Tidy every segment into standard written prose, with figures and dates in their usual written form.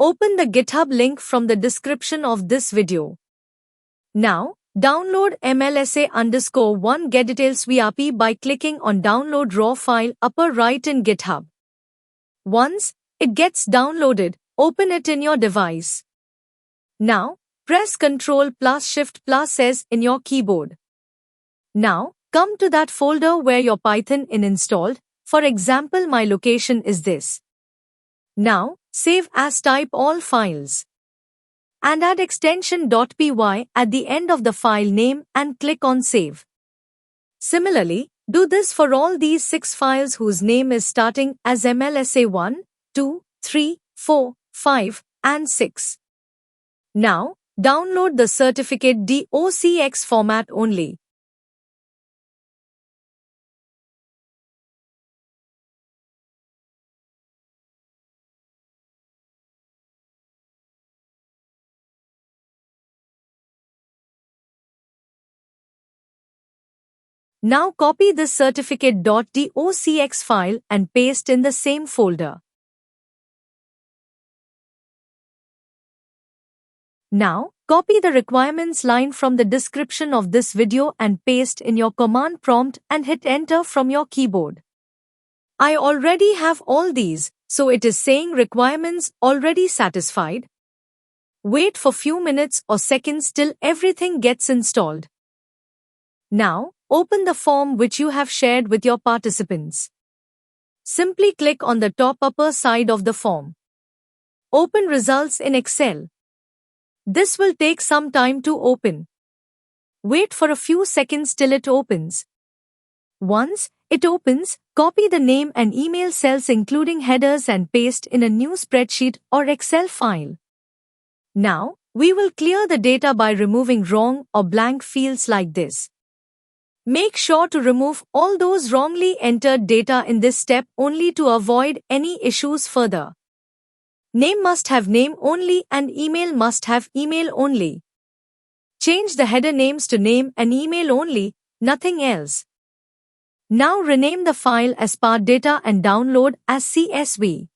open the GitHub link from the description of this video. Now, download MLSA_1 getDetails VRP by clicking on Download Raw File upper right in GitHub. Once it gets downloaded, open it in your device. Now, press Ctrl+Shift+S in your keyboard. Now, come to that folder where your Python is installed. For example, my location is this. Now, save as type all files. And add extension .py at the end of the file name and click on Save. Similarly, do this for all these 6 files whose name is starting as MLSA1, 2, 3, 4, 5, and 6. Now, download the certificate .docx format only. Now copy this certificate.docx file and paste in the same folder. Now, copy the requirements line from the description of this video and paste in your command prompt and hit enter from your keyboard. I already have all these, so it is saying requirements already satisfied. Wait for few minutes or seconds till everything gets installed. Now, open the form which you have shared with your participants. Simply click on the top upper side of the form. Open results in Excel. This will take some time to open. Wait for a few seconds till it opens. Once it opens, copy the name and email cells including headers and paste in a new spreadsheet or Excel file. Now, we will clear the data by removing wrong or blank fields like this. Make sure to remove all those wrongly entered data in this step only to avoid any issues further. Name must have name only and email must have email only. Change the header names to name and email only, nothing else. Now rename the file as part data and download as CSV.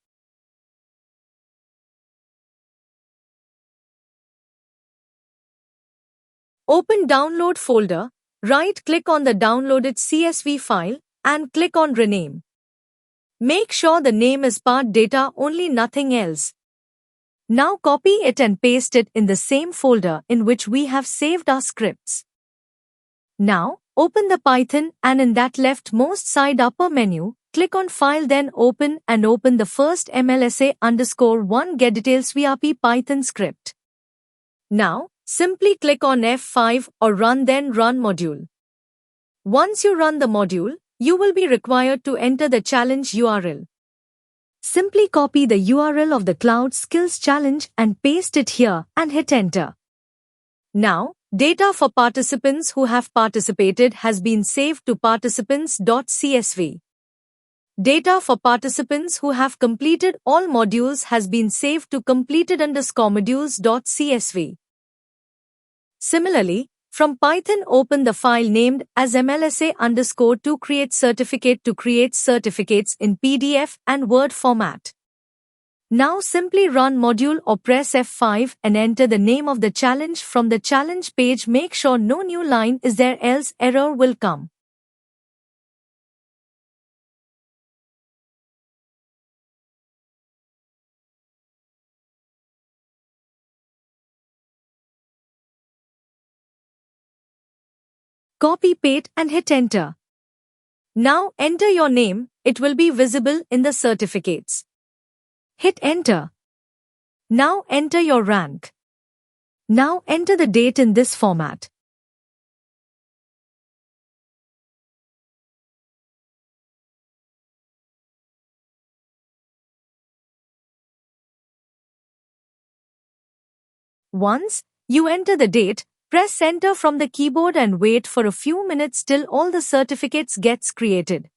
Open Download folder. Right-click on the downloaded CSV file and click on Rename. Make sure the name is part data only, nothing else. Now copy it and paste it in the same folder in which we have saved our scripts. Now, open the Python and in that leftmost side upper menu, click on File then Open and open the first MLSA_1 getDetails VRP Python script. Now, simply click on F5 or Run then Run module. Once you run the module, you will be required to enter the challenge URL. Simply copy the URL of the Cloud Skills Challenge and paste it here and hit enter. Now, data for participants who have participated has been saved to participants.csv. Data for participants who have completed all modules has been saved to completed_modules.csv. Similarly, from Python open the file named as MLSA_2 create certificate to create certificates in PDF and Word format. Now simply run module or press F5 and enter the name of the challenge from the challenge page. Make sure no new line is there, else error will come. Copy paste and hit enter. Now enter your name, it will be visible in the certificates. Hit enter. Now enter your rank. Now enter the date in this format. Once you enter the date, press enter from the keyboard and wait for a few minutes till all the certificates gets created.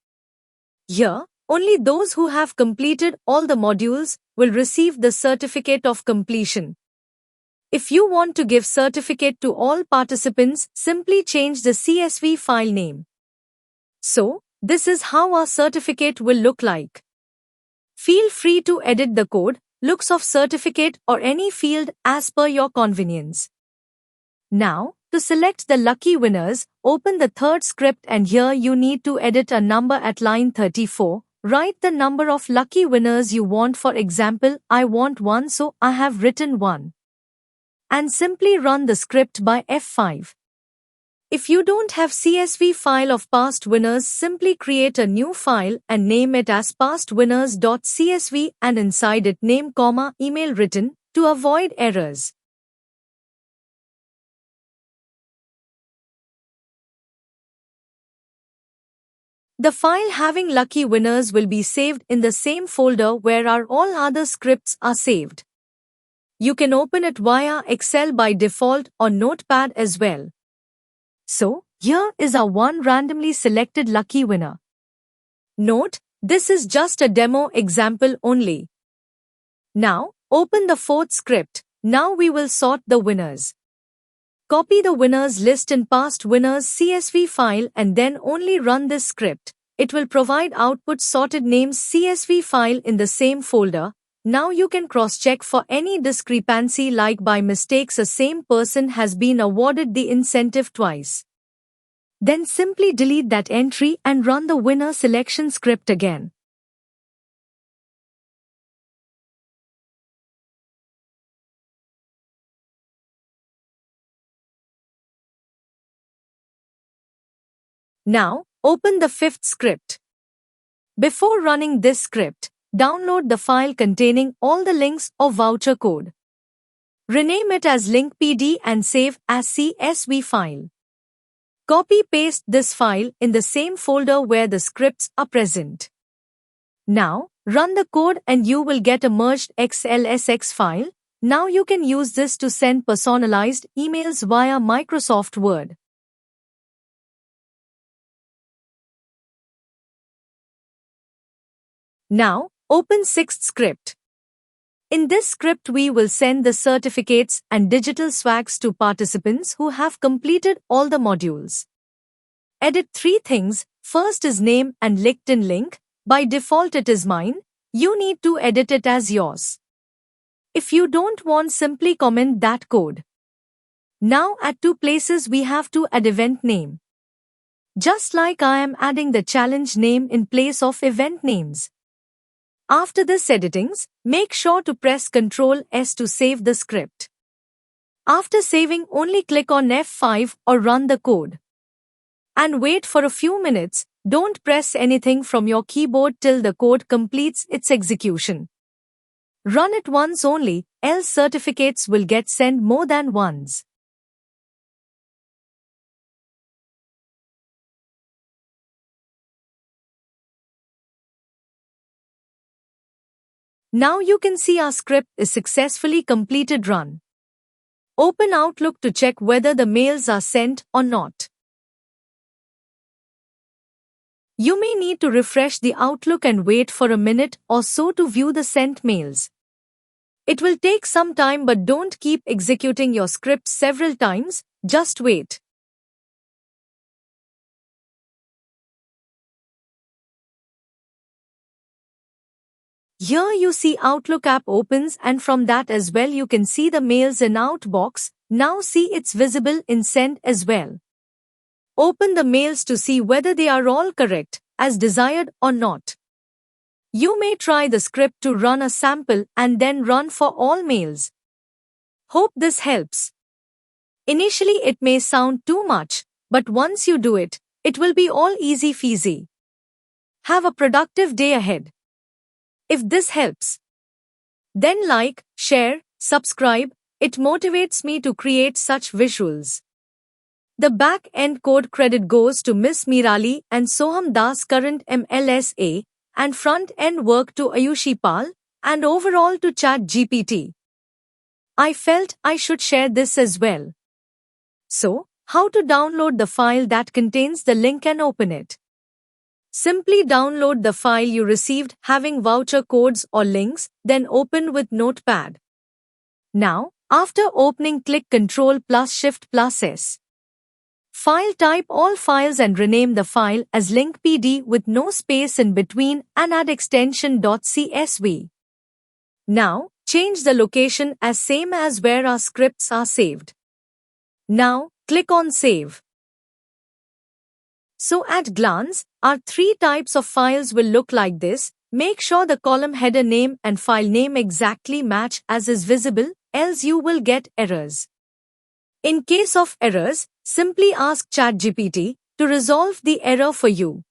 Here, only those who have completed all the modules will receive the certificate of completion. If you want to give certificate to all participants, simply change the CSV file name. So, this is how our certificate will look like. Feel free to edit the code, looks of certificate or any field as per your convenience. Now, to select the lucky winners, open the third script and here you need to edit a number at line 34. Write the number of lucky winners you want. For example, I want 1, so I have written 1. And simply run the script by F5. If you don't have CSV file of past winners, simply create a new file and name it as pastwinners.csv and inside it name, email written to avoid errors. The file having lucky winners will be saved in the same folder where our all other scripts are saved. You can open it via Excel by default or Notepad as well. So, here is our one randomly selected lucky winner. Note, this is just a demo example only. Now, open the fourth script. Now we will sort the winners. Copy the winners list in past winners CSV file and then only run this script. It will provide output sorted names CSV file in the same folder. Now you can cross-check for any discrepancy, like by mistakes a same person has been awarded the incentive twice. Then simply delete that entry and run the winner selection script again. Now, open the fifth script. Before running this script, download the file containing all the links or voucher code. Rename it as linkpd and save as CSV file. Copy-paste this file in the same folder where the scripts are present. Now, run the code and you will get a merged XLSX file. Now you can use this to send personalized emails via Microsoft Word. Now, open sixth script. In this script we will send the certificates and digital swags to participants who have completed all the modules. Edit 3 things. First is name and LinkedIn link. By default it is mine. You need to edit it as yours. If you don't want, simply comment that code. Now at 2 places we have to add event name. Just like I am adding the challenge name in place of event names. After this editings, make sure to press Ctrl S to save the script. After saving, only click on F5 or run the code. And wait for a few minutes. Don't press anything from your keyboard till the code completes its execution. Run it once only, else certificates will get sent more than once. Now you can see our script is successfully completed. Run. Open Outlook to check whether the mails are sent or not. You may need to refresh the Outlook and wait for a minute or so to view the sent mails. It will take some time, but don't keep executing your script several times, just wait. Here you see Outlook app opens, and from that as well you can see the mails in outbox. Now see it's visible in sent as well. Open the mails to see whether they are all correct, as desired or not. You may try the script to run a sample and then run for all mails. Hope this helps. Initially it may sound too much, but once you do it, it will be all easy peasy. Have a productive day ahead. If this helps, then like, share, subscribe. It motivates me to create such visuals. The back-end code credit goes to Miss Mirali and Soham Das, current MLSA, and front-end work to Ayushi Pal, and overall to ChatGPT. I felt I should share this as well. So, how to download the file that contains the link and open it? Simply download the file you received having voucher codes or links, then open with Notepad. Now, after opening, click Ctrl+Shift+S. File type all files and rename the file as linkpd with no space in between and add extension .csv. Now, change the location as same as where our scripts are saved. Now, click on Save. So at glance, our three types of files will look like this. Make sure the column header name and file name exactly match as is visible, else you will get errors. In case of errors, simply ask ChatGPT to resolve the error for you.